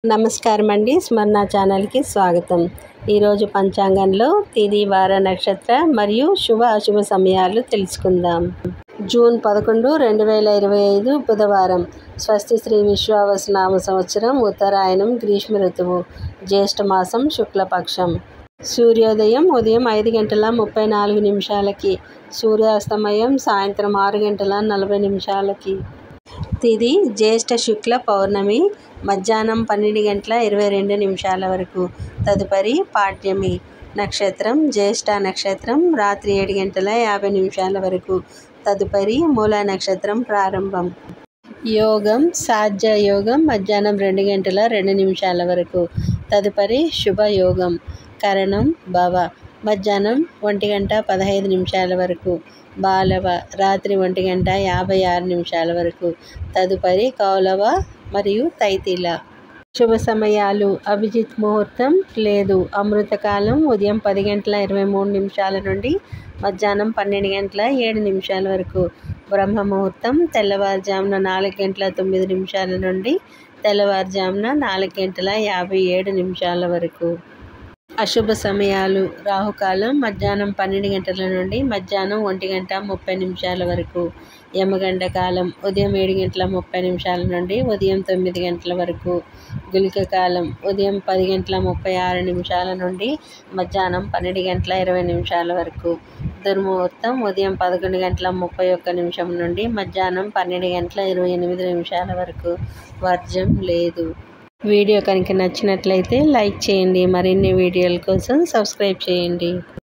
నమస్కారం అండి. స్మరణ ఛానల్కి స్వాగతం. ఈరోజు పంచాంగంలో తిథి, వార, నక్షత్ర మరియు శుభ అశుభ సమయాలు తెలుసుకుందాం. జూన్ 11, 2025 బుధవారం. స్వస్తి శ్రీ విశ్వావసునామ సంవత్సరం, ఉత్తరాయణం, గ్రీష్మ ఋతువు, జ్యేష్ఠ మాసం, శుక్లపక్షం. సూర్యోదయం ఉదయం 5:34 సూర్యాస్తమయం సాయంత్రం 6:40. తిథి జ్యేష్ఠ శుక్ల పౌర్ణమి మధ్యాహ్నం 12:22 వరకు. తదుపరి పాడ్యమి. నక్షత్రం జ్యేష్ఠ నక్షత్రం రాత్రి 7:50 వరకు. తదుపరి మూల నక్షత్రం ప్రారంభం. యోగం సాధ్య యోగం మధ్యాహ్నం 2:02 వరకు. తదుపరి శుభయోగం కరణం భవ మధ్యాహ్నం 1:15 వరకు. బాలవ రాత్రి 1:56 వరకు. తదుపరి కౌలవ మరియు తైతిల. శుభ సమయాలు: అభిజిత్ ముహూర్తం లేదు. అమృతకాలం ఉదయం 10:23 నుండి మధ్యాహ్నం 12:07 వరకు. బ్రహ్మ ముహూర్తం తెల్లవారుజామున 4:09 నుండి తెల్లవారుజామున 4:57 వరకు. అశుభ సమయాలు: రాహుకాలం మధ్యాహ్నం 12 గంటల నుండి మధ్యాహ్నం 1:30 వరకు. యమగండ కాలం ఉదయం 7:30 నుండి ఉదయం 9 గంటల వరకు. గుళిక కాలం ఉదయం 10:36 నుండి మధ్యాహ్నం 12:20 వరకు. దుర్ముహూర్తం ఉదయం 11:31 నుండి మధ్యాహ్నం 12:28 వరకు. వర్జం లేదు. వీడియో కనుక నచ్చినట్లయితే లైక్ చేయండి. మరిన్ని వీడియోల కోసం సబ్స్క్రైబ్ చేయండి.